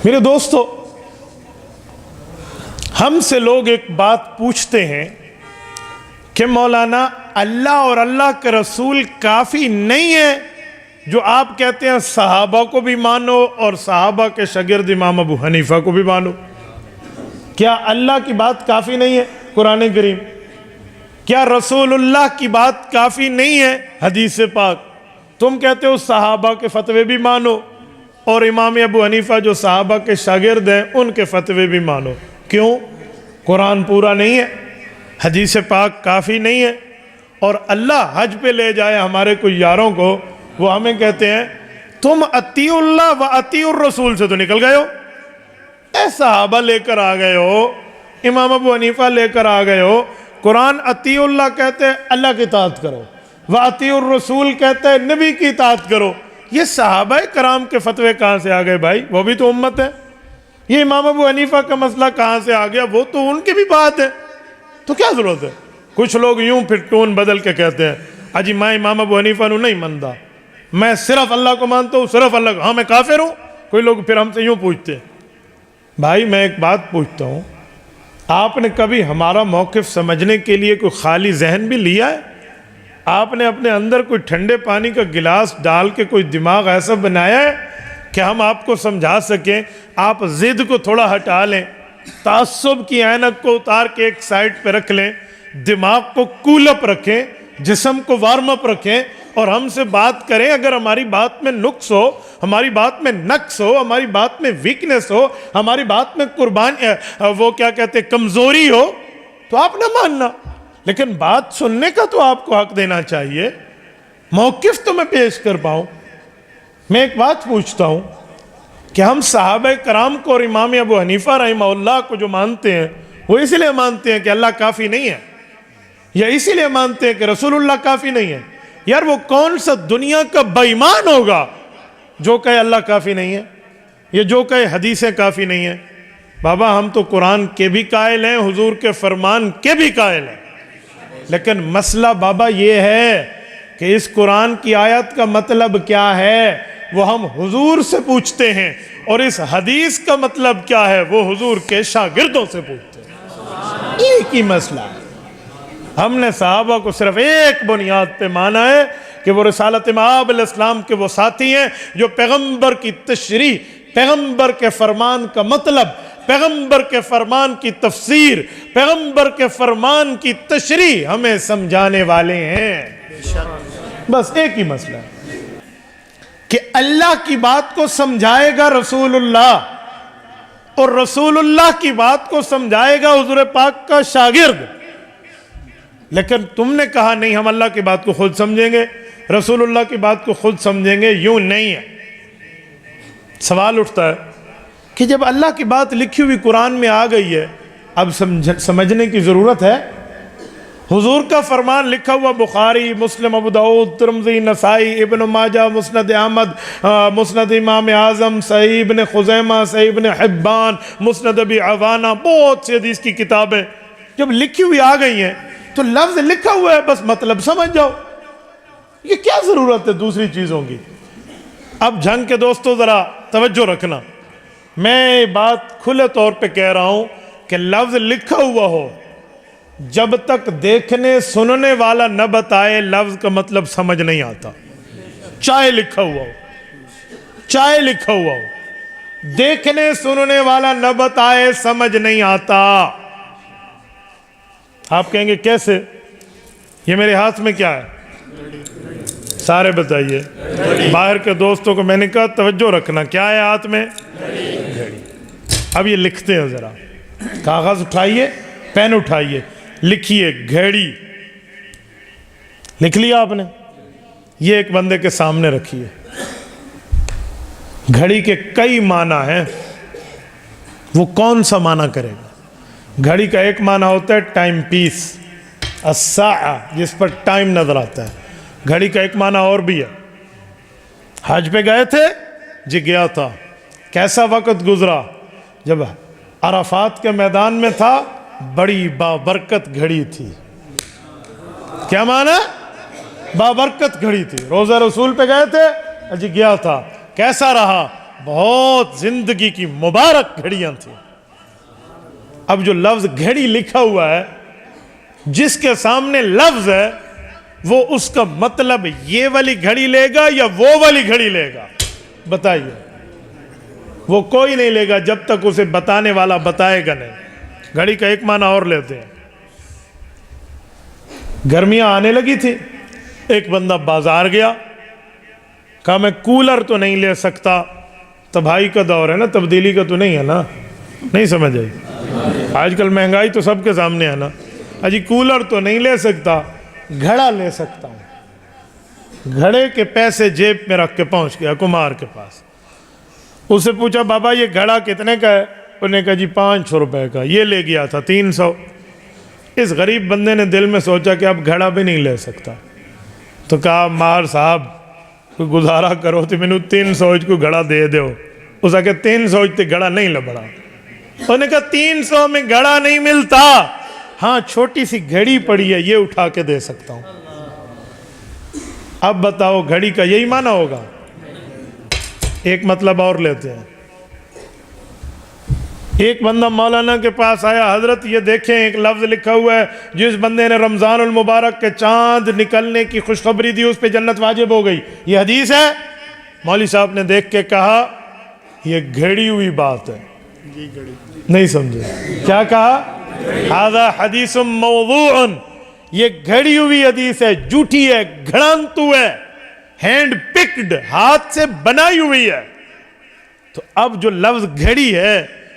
میرے دوستو، ہم سے لوگ ایک بات پوچھتے ہیں کہ مولانا اللہ اور اللہ کے رسول کافی نہیں ہے جو آپ کہتے ہیں صحابہ کو بھی مانو اور صحابہ کے شاگرد امام ابو حنیفہ کو بھی مانو؟ کیا اللہ کی بات کافی نہیں ہے قرآن کریم؟ کیا رسول اللہ کی بات کافی نہیں ہے حدیث پاک؟ تم کہتے ہو صحابہ کے فتوے بھی مانو اور امام ابو حنیفہ جو صحابہ کے شاگرد ہیں ان کے فتوے بھی مانو. کیوں؟ قرآن پورا نہیں ہے، حدیث پاک کافی نہیں ہے، اور اللہ حج پہ لے جائے ہمارے کوئی یاروں کو، وہ ہمیں کہتے ہیں تم اطیعوا اللہ و اطیعوا الرسول سے تو نکل گئے ہو. اے صحابہ لے کر آ گئے ہو، امام ابو حنیفہ لے کر آ گئے ہو، قرآن اطیعوا اللہ کہتے ہیں اللہ کی اطاعت کرو، و اطیعوا الرسول کہتے ہیں نبی کی اطاعت کرو. یہ صحابہ کرام کے فتوے کہاں سے آ گئے بھائی؟ وہ بھی تو امت ہے. یہ امام ابو حنیفہ کا مسئلہ کہاں سے آ گیا؟ وہ تو ان کی بھی بات ہے. تو کیا ضرورت ہے؟ کچھ لوگ یوں پھر ٹون بدل کے کہتے ہیں اجی میں امام ابو حنیفہ نو نہیں مانتا، میں صرف اللہ کو مانتا ہوں، صرف اللہ کو. ہاں میں کافر ہوں. کوئی لوگ پھر ہم سے یوں پوچھتے ہیں. بھائی میں ایک بات پوچھتا ہوں، آپ نے کبھی ہمارا موقف سمجھنے کے لیے کوئی خالی ذہن بھی لیا ہے؟ آپ نے اپنے اندر کوئی ٹھنڈے پانی کا گلاس ڈال کے کوئی دماغ ایسا بنایا ہے کہ ہم آپ کو سمجھا سکیں؟ آپ ضد کو تھوڑا ہٹا لیں، تعصب کی اینک کو اتار کے ایک سائڈ پہ رکھ لیں، دماغ کو کول اپ رکھیں، جسم کو وارم اپ رکھیں اور ہم سے بات کریں. اگر ہماری بات میں نقص ہو، ہماری بات میں نقص ہو، ہماری بات میں ویکنس ہو، ہماری بات میں وہ کیا کہتے کمزوری ہو تو آپ نہ ماننا، لیکن بات سننے کا تو آپ کو حق دینا چاہیے، موقف تو میں پیش کر پاؤں. میں ایک بات پوچھتا ہوں کہ ہم صحابہ کرام کو اور امام ابو حنیفہ رحمہ اللہ کو جو مانتے ہیں وہ اس لیے مانتے ہیں کہ اللہ کافی نہیں ہے، یا اسی لیے مانتے ہیں کہ رسول اللہ کافی نہیں ہے؟ یار وہ کون سا دنیا کا بے ایمان ہوگا جو کہے اللہ کافی نہیں ہے، یہ جو کہے حدیثیں کافی نہیں ہیں؟ بابا ہم تو قرآن کے بھی قائل ہیں، حضور کے فرمان کے بھی قائل ہیں، لیکن مسئلہ بابا یہ ہے کہ اس قرآن کی آیت کا مطلب کیا ہے وہ ہم حضور سے پوچھتے ہیں، اور اس حدیث کا مطلب کیا ہے وہ حضور کے شاگردوں سے پوچھتے ہیں. ایک ہی مسئلہ ہے. ہم نے صحابہ کو صرف ایک بنیاد پہ مانا ہے کہ وہ رسالت مآب علیہ السلام کے وہ ساتھی ہیں جو پیغمبر کی تشریح، پیغمبر کے فرمان کا مطلب، پیغمبر کے فرمان کی تفسیر، پیغمبر کے فرمان کی تشریح ہمیں سمجھانے والے ہیں. بس ایک ہی مسئلہ ہے کہ اللہ کی بات کو سمجھائے گا رسول اللہ، اور رسول اللہ کی بات کو سمجھائے گا حضور پاک کا شاگرد. لیکن تم نے کہا نہیں ہم اللہ کی بات کو خود سمجھیں گے، رسول اللہ کی بات کو خود سمجھیں گے. یوں نہیں ہے. سوال اٹھتا ہے کہ جب اللہ کی بات لکھی ہوئی قرآن میں آ گئی ہے اب سمجھنے کی ضرورت ہے؟ حضور کا فرمان لکھا ہوا بخاری، مسلم، ابو داؤد، ترمذی، نسائی، ابن ماجہ، مسند احمد، مسند امام اعظم، صحیح ابن خزیمہ، صحیح ابن حبان، مسند ابی عوانہ، بہت سی حدیث کی کتابیں جب لکھی ہوئی آ گئی ہیں تو لفظ لکھا ہوا ہے، بس مطلب سمجھ جاؤ. یہ کیا ضرورت ہے دوسری چیزوں کی؟ اب جھنگ کے دوستو ذرا توجہ رکھنا، میں بات کھلے طور پہ کہہ رہا ہوں کہ لفظ لکھا ہوا ہو، جب تک دیکھنے سننے والا نہ بتائے لفظ کا مطلب سمجھ نہیں آتا. چاہے لکھا ہوا ہو، چاہے لکھا ہوا ہو، دیکھنے سننے والا نہ بتائے سمجھ نہیں آتا. آپ کہیں گے کیسے؟ یہ میرے ہاتھ میں کیا ہے؟ سارے بتائیے. باہر کے دوستوں کو میں نے کہا توجہ رکھنا، کیا ہے ہاتھ میں؟ گھڑی. اب یہ لکھتے ہیں، ذرا کاغذ اٹھائیے، پین اٹھائیے، لکھیے گھڑی. لکھ لیا آپ نے؟ یہ ایک بندے کے سامنے رکھیے. گھڑی کے کئی معنی ہیں، وہ کون سا معنی کرے گا؟ گھڑی کا ایک معنی ہوتا ہے ٹائم پیس، الساعہ، جس پر ٹائم نظر آتا ہے. گھڑی کا ایک معنی اور بھی ہے. حج پہ گئے تھے؟ جی گیا تھا. کیسا وقت گزرا؟ جب عرفات کے میدان میں تھا، بڑی بابرکت گھڑی تھی. کیا معنی؟ بابرکت گھڑی تھی. روزہ رسول پہ گئے تھے؟ جی گیا تھا. کیسا رہا؟ بہت زندگی کی مبارک گھڑیاں تھیں. اب جو لفظ گھڑی لکھا ہوا ہے، جس کے سامنے لفظ ہے، وہ اس کا مطلب یہ والی گھڑی لے گا یا وہ والی گھڑی لے گا؟ بتائیے. وہ کوئی نہیں لے گا جب تک اسے بتانے والا بتائے گا نہیں. گھڑی کا ایک معنی اور لیتے ہیں. گرمیاں آنے لگی تھی، ایک بندہ بازار گیا، کہا میں کولر تو نہیں لے سکتا، تباہی کا دور ہے نا، تبدیلی کا تو نہیں ہے نا. نہیں سمجھ آئی؟ آج کل مہنگائی تو سب کے سامنے ہے نا. اجی کولر تو نہیں لے سکتا، گھڑا لے سکتا ہوں. گھڑے کے پیسے جیب میں رکھ کے پہنچ گیا کمار کے پاس. اس سے پوچھا بابا یہ گھڑا کتنے کا ہے؟ انہوں نے کہا جی 500 روپے کا. یہ لے گیا تھا 300. اس غریب بندے نے دل میں سوچا کہ اب گھڑا بھی نہیں لے سکتا، تو کہا مار صاحب کوئی گزارا کرو تو میں نے 300 کو گھڑا دے دو. اس نے کہا 300 تے گھڑا نہیں لبڑا. انہوں نے کہا 300 میں گھڑا نہیں ملتا، ہاں چھوٹی سی گھڑی پڑی ہے یہ اٹھا کے دے سکتا ہوں. اب بتاؤ گھڑی کا یہی معنی ہوگا؟ ایک مطلب اور لیتے ہیں. ایک بندہ مولانا کے پاس آیا، حضرت یہ دیکھیں ایک لفظ لکھا ہوا ہے، جس بندے نے رمضان المبارک کے چاند نکلنے کی خوشخبری دی اس پہ جنت واجب ہو گئی. یہ حدیث ہے؟ مولوی صاحب نے دیکھ کے کہا یہ گھڑی ہوئی بات ہے. نہیں سمجھے کیا کہا؟ ھذا حدیث موضوع، یہ گھڑی ہوئی حدیث ہے، جھوٹی ہے، گھڑانتو ہے، ہینڈ پکڈ، ہاتھ سے بنائی ہوئی ہے. تو اب جو لفظ گھڑی ہے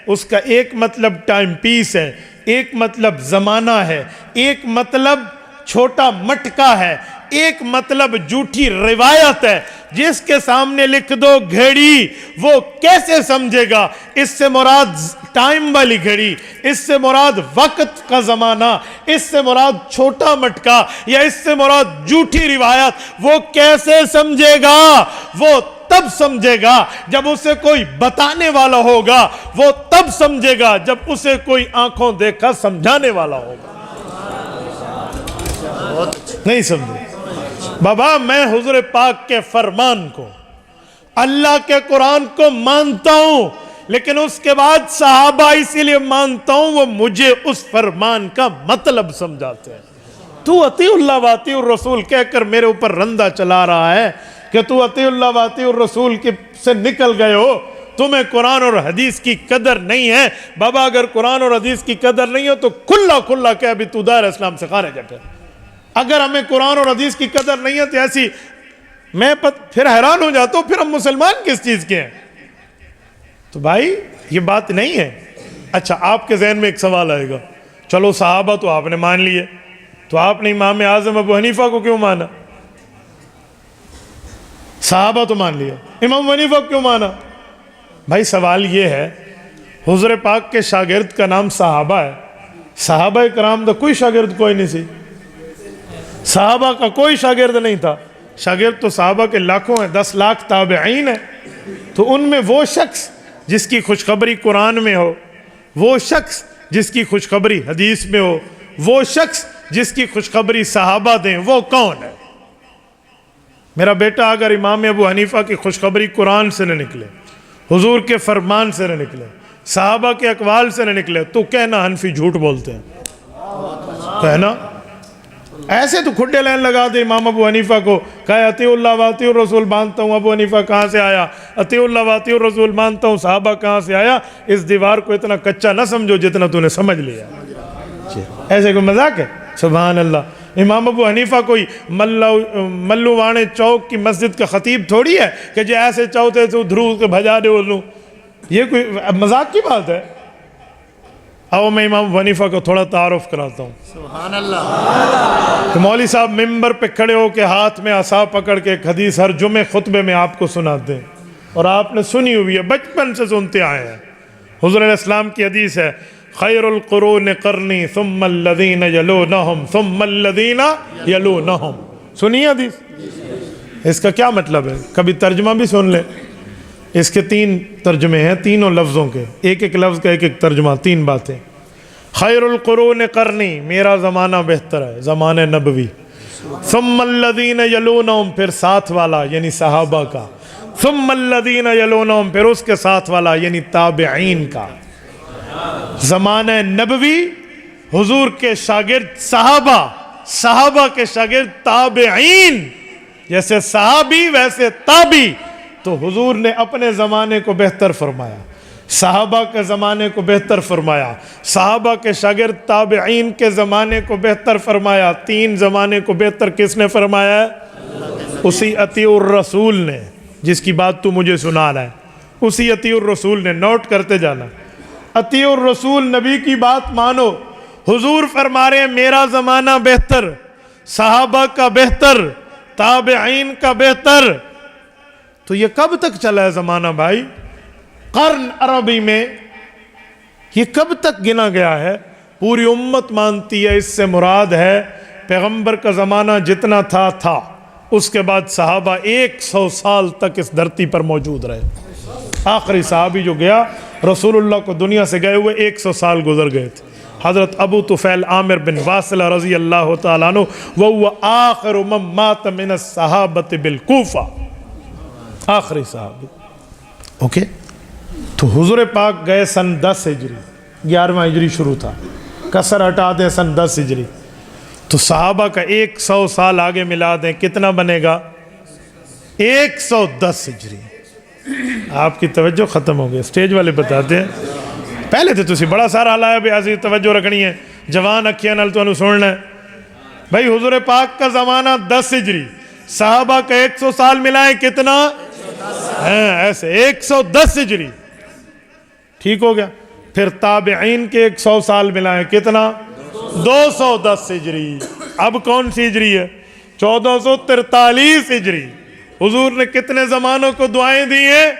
اس کا ایک مطلب ٹائم پیس ہے، ایک مطلب زمانہ ہے، ایک مطلب چھوٹا مٹکا ہے، ایک مطلب جھوٹی روایت ہے. جس کے سامنے لکھ دو گھڑی وہ کیسے سمجھے گا؟ اس سے مراد ٹائم والی گھڑی، اس سے مراد وقت کا زمانہ، اس سے مراد چھوٹا مٹکا، یا اس سے مراد جھوٹی روایت، وہ کیسے سمجھے گا؟ وہ تب سمجھے گا جب اسے کوئی بتانے والا ہوگا، وہ تب سمجھے گا جب اسے کوئی آنکھوں دیکھا سمجھانے والا ہوگا. نہیں سمجھے؟ بابا میں حضور پاک کے فرمان کو، اللہ کے قرآن کو مانتا ہوں، لیکن اس کے بعد صحابہ اسی لیے مانتا ہوں وہ مجھے اس فرمان کا مطلب سمجھاتے ہیں. تو اطیع اللہ و اطیع الرسول کہہ کر میرے اوپر رندہ چلا رہا ہے کہ تو اطیع اللہ و اطیع الرسول سے نکل گئے ہو، تمہیں قرآن اور حدیث کی قدر نہیں ہے. بابا اگر قرآن اور حدیث کی قدر نہیں ہو تو کھلا کہ ابھی تو دائرہ اسلام سے خارج ہے. اگر ہمیں قرآن اور حدیث کی قدر نہیں ہے تو ایسی میں پھر حیران ہو جاتا ہوں، پھر ہم مسلمان کس چیز کے ہیں؟ تو بھائی یہ بات نہیں ہے. اچھا آپ کے ذہن میں ایک سوال آئے گا، چلو صحابہ تو آپ نے مان لیے، تو آپ نے امام اعظم ابو حنیفہ کو کیوں مانا؟ صحابہ تو مان لیا، امام حنیفہ کو کیوں مانا؟ بھائی سوال یہ ہے، حضور پاک کے شاگرد کا نام صحابہ ہے. صحابہ کرام دا کوئی شاگرد کوئی نہیں سی، صحابہ کا کوئی شاگرد نہیں تھا. شاگرد تو صحابہ کے لاکھوں ہیں، 10 لاکھ تابعین ہیں. تو ان میں وہ شخص جس کی خوشخبری قرآن میں ہو، وہ شخص جس کی خوشخبری حدیث میں ہو، وہ شخص جس کی خوشخبری صحابہ دیں، وہ کون ہے؟ میرا بیٹا اگر امام ابو حنیفہ کی خوشخبری قرآن سے نہ نکلے، حضور کے فرمان سے نہ نکلے، صحابہ کے اقوال سے نہ نکلے، تو کہنا حنفی جھوٹ بولتے ہیں. کہنا ایسے تو کھڈے لائن لگا دے امام ابو حنیفہ کو، کہا اطیع اللہ و اطیع الرسول مانتا ہوں. ابو حنیفہ کہاں سے آیا؟ اطیع اللہ و اطیع الرسول مانتا ہوں. صحابہ کہاں سے آیا؟ اس دیوار کو اتنا کچا نہ سمجھو جتنا تو نے سمجھ لیا. ایسے کوئی مذاق ہے؟ سبحان اللہ. امام ابو حنیفہ کوئی ملو وانے چوک کی مسجد کا خطیب تھوڑی ہے کہ جو ایسے چاہتے تو دھرو کے بھجا دے لوں. یہ کوئی مذاق کی بات ہے؟ آؤ میں امام ابو حنیفہ کو تھوڑا تعارف کراتا ہوں. سبحان اللہ. کہ مولوی صاحب ممبر پہ کھڑے ہو کے ہاتھ میں عصا پکڑ کے ایک حدیث ہر جمعے خطبے میں آپ کو سناتے ہیں، اور آپ نے سنی ہوئی ہے، بچپن سے سنتے آئے ہیں. حضور علیہ السلام کی حدیث ہے، خیر القرون قرنی ثم الذین یلونہم ثم الذین یلونہم. سنیے حدیث. اس کا کیا مطلب ہے؟ کبھی ترجمہ بھی سن لیں. اس کے 3 ترجمے ہیں، تینوں لفظوں کے، ایک ایک لفظ کا ایک ایک ترجمہ، 3 باتیں. خیر القرون قرنی، میرا زمانہ بہتر ہے، زمانہ نبوی. ثم الذین یلونہم، پھر ساتھ والا یعنی صحابہ کا. ثم الذین یلونہم، پھر اس کے ساتھ والا یعنی تابعین کا زمانہ نبوی، حضور کے شاگرد صحابہ کے شاگرد تابعین، جیسے صحابی ویسے تابعی، تو حضور نے اپنے زمانے کو بہتر فرمایا، صحابہ کے زمانے کو بہتر فرمایا، صحابہ کے شاگرد تابعین کے زمانے کو بہتر فرمایا۔ تین زمانے کو بہتر کس نے فرمایا ہے؟ اسی اطیع الرسول نے، جس کی بات تو مجھے سنا رہا ہے، اسی اطیع الرسول نے، نوٹ کرتے جانا، اطیع الرسول، نبی کی بات مانو۔ حضور فرما رہے ہیں میرا زمانہ بہتر، صحابہ کا بہتر، تابعین کا بہتر۔ تو یہ کب تک چلا ہے زمانہ بھائی؟ قرن عربی میں یہ کب تک گنا گیا ہے؟ پوری امت مانتی ہے، اس سے مراد ہے پیغمبر کا زمانہ جتنا تھا، اس کے بعد صحابہ 100 سال تک اس دھرتی پر موجود رہے۔ آخری صحابی جو گیا رسول اللہ کو دنیا سے گئے ہوئے 100 سال گزر گئے تھے، حضرت ابو طفیل عامر بن واصلہ رضی اللہ تعالیٰ عنہ، وَهُوَ آخر من مات من الصحابة بالکوفہ، آخری صحابی۔ اوکے، تو حضور پاک گئے سن 10 ہجری، 11واں ہجری شروع تھا، کسر ہٹا دیں سن 10 ہجری، تو صحابہ کا 100 سال آگے ملا دیں، کتنا بنے گا؟ 110 ہجری۔ آپ کی توجہ ختم ہو گئی، اسٹیج والے بتاتے ہیں، پہلے تو تسی بڑا سارا حال آیا بھی ایسی توجہ رکھنی ہے، جوان اکھیاں نال تو انہوں سننا ہے۔ بھائی حضور پاک کا زمانہ 10 ہجری، صحابہ کا 100 سال ملائیں کتنا؟ ایسے 110 ہجری، ٹھیک ہو گیا۔ پھر تابعین کے 100 سال ملائیں کتنا؟ 210 ہجری۔ اب کون سی ہجری ہے؟ 1443 ہجری۔ حضور نے کتنے زمانوں کو دعائیں دی ہیں؟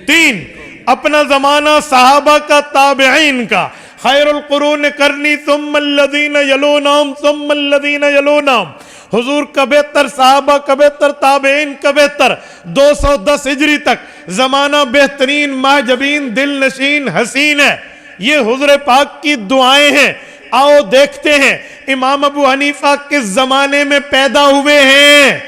3۔ اپنا زمانہ صحابہ کا، تابعین کا، خیر القرون قرنی ثم الذین یلونہم ثم الذین یلونہم، حضور کا بہتر، صحابہ کا بہتر، تابعین کا بہتر، 210 ہجری تک زمانہ بہترین، محجبین، دل نشین، حسین ہے۔ یہ حضور پاک کی دعائیں ہیں۔ آؤ دیکھتے ہیں امام ابو حنیفہ کس زمانے میں پیدا ہوئے ہیں،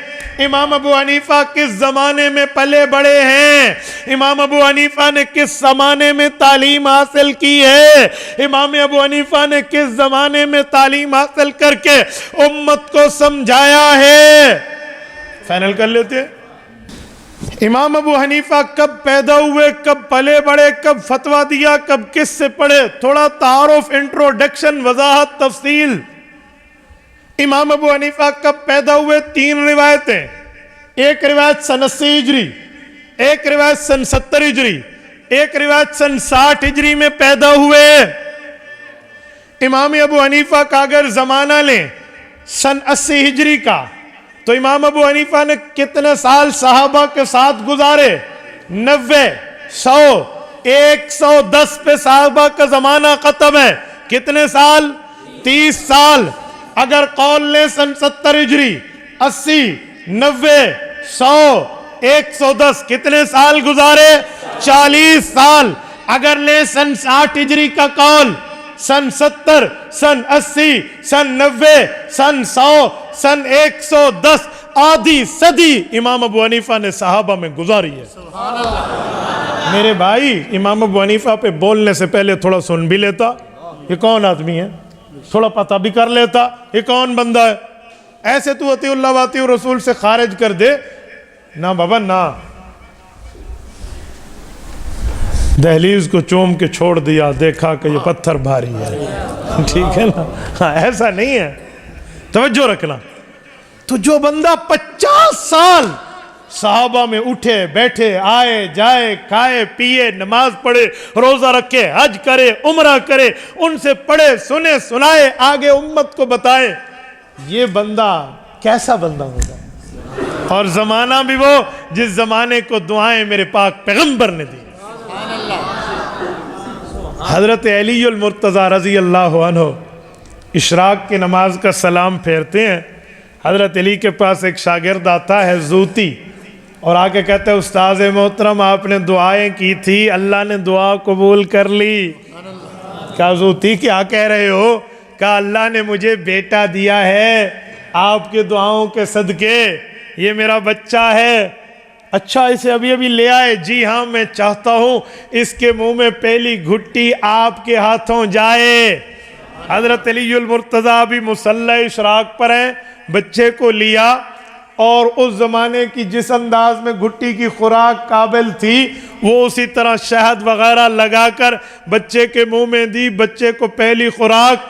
امام ابو حنیفہ کس زمانے میں پلے بڑے ہیں، امام ابو حنیفہ نے کس زمانے میں تعلیم حاصل کی ہے، امام ابو حنیفہ نے کس زمانے میں تعلیم حاصل کر کے امت کو سمجھایا ہے۔ فائنل کر لیتے ہیں، امام ابو حنیفہ کب پیدا ہوئے، کب پلے بڑے، کب فتویٰ دیا، کب کس سے پڑھے، تھوڑا تعارف، انٹروڈکشن، وضاحت، تفصیل۔ امام ابو حنیفہ کب پیدا ہوئے؟ 3 روایتیں، ایک روایت سن 80 ہجری، ایک روایت سن 70 ہجری، ایک روایت سن 60 ہجری میں پیدا ہوئے۔ امام ابو حنیفہ کا اگر زمانہ لیں سن 80 ہجری کا، تو امام ابو حنیفہ نے کتنے سال صحابہ کے ساتھ گزارے؟ 90، 100، 110 پہ صحابہ کا زمانہ ختم ہے۔ کتنے سال؟ 30 سال۔ اگر قول لیں سن 70 ہجری، 80، 90، 100، 110، کتنے سال گزارے؟ 40 سال۔ اگر لیں سن 60 ہجری کا قول، سن 70، سن 80، سن 90، سن 100، سن 110، آدھی صدی امام ابو حنیفہ نے صحابہ میں گزاری ہے۔ میرے بھائی، امام ابو حنیفہ پہ بولنے سے پہلے تھوڑا سن بھی لیتا، یہ کون آدمی ہے، تھوڑا پتہ بھی کر لیتا یہ کون بندہ ہے۔ ایسے تو اطیع اللہ و اطیع الرسول سے خارج کر دے نہ بابا نہ، دہلیز کو چوم کے چھوڑ دیا، دیکھا کہ یہ پتھر بھاری ہے، ٹھیک ہے نا، ہاں ایسا نہیں ہے، توجہ رکھنا۔ تو جو بندہ 50 سال صحابہ میں اٹھے بیٹھے، آئے جائے، کھائے پیے، نماز پڑھے، روزہ رکھے، حج کرے، عمرہ کرے، ان سے پڑھے، سنے، سنائے، آگے امت کو بتائے، یہ بندہ کیسا بندہ ہوگا؟ اور زمانہ بھی وہ جس زمانے کو دعائیں میرے پاک پیغمبر نے دی۔ حضرت علی المرتضی رضی اللہ عنہ اشراق کی نماز کا سلام پھیرتے ہیں، حضرت علی کے پاس ایک شاگرد آتا ہے زوتی، اور آ کے کہتے ہیں استاذ محترم آپ نے دعائیں کی تھی، اللہ نے دعا قبول کر لی۔ کہا زوتی کیا کہہ رہے ہو؟ کہا اللہ نے مجھے بیٹا دیا ہے آپ کے دعاؤں کے صدقے، یہ میرا بچہ ہے۔ اچھا اسے ابھی ابھی لے آئے؟ جی ہاں، میں چاہتا ہوں اس کے منہ میں پہلی گھٹی آپ کے ہاتھوں جائے۔ حضرت علی المرتضیٰ بھی مصلی اشراق پر ہیں، بچے کو لیا اور اس زمانے کی جس انداز میں گھٹی کی خوراک قابل تھی وہ اسی طرح شہد وغیرہ لگا کر بچے کے منہ میں دی۔ بچے کو پہلی خوراک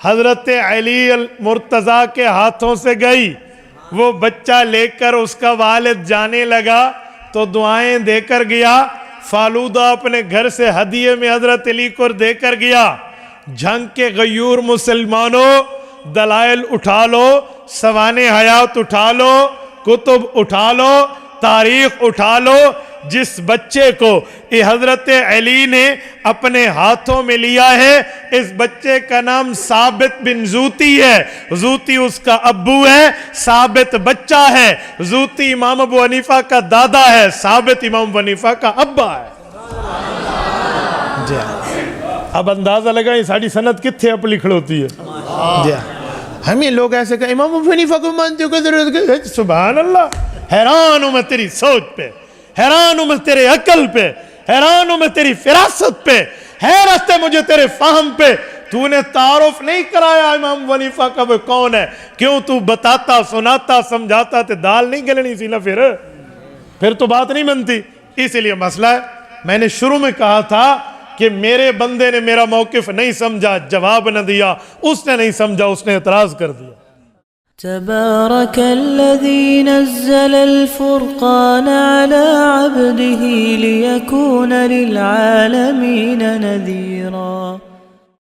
حضرت علی المرتضیٰ کے ہاتھوں سے گئی۔ وہ بچہ لے کر اس کا والد جانے لگا تو دعائیں دے کر گیا، فالودہ اپنے گھر سے ہدیے میں حضرت علی کو دے کر گیا۔ جھنگ کے غیور مسلمانوں، دلائل اٹھا لو، سوانح حیات اٹھا لو، کتب اٹھا لو، تاریخ اٹھا لو، جس بچے کو یہ حضرت علی نے اپنے ہاتھوں میں لیا ہے، اس بچے کا نام ثابت بن زوتی ہے۔ زوتی اس کا ابو ہے، ثابت بچہ ہے۔ زوتی امام ابو حنیفہ کا دادا ہے، ثابت امام ابو حنیفہ کا ابا ہے۔ جی اب اندازہ لگائیں ساڑھی سند کتھے اپ لکھڑ ہوتی ہے۔ جی ہمیں لوگ ایسے کہا امام ابو حنیفہ کو مانتے ہو؟ سبحان اللہ، حیران ہوں میں تیری سوچ پہ، حیران ہوں میں تیرے عقل پہ، حیران ہوں میں تیری فراست پہ، حیرت ہے مجھے تیرے فہم پہ۔ تو نے تعارف نہیں کرایا امام ابو حنیفہ کا وہ کون ہے، کیوں تو بتاتا سناتا سمجھاتا تے دال نہیں گلنی سی نا، پھر تو بات نہیں بنتی۔ اسی لیے مسئلہ ہے، میں نے شروع میں کہا تھا کہ میرے بندے نے میرا موقف نہیں سمجھا، جواب نہ دیا، اس نے نہیں سمجھا، اس نے اعتراض کر دیا۔ تبارك الذي نزل الفرقان على عبده ليكون للعالمين نذيرا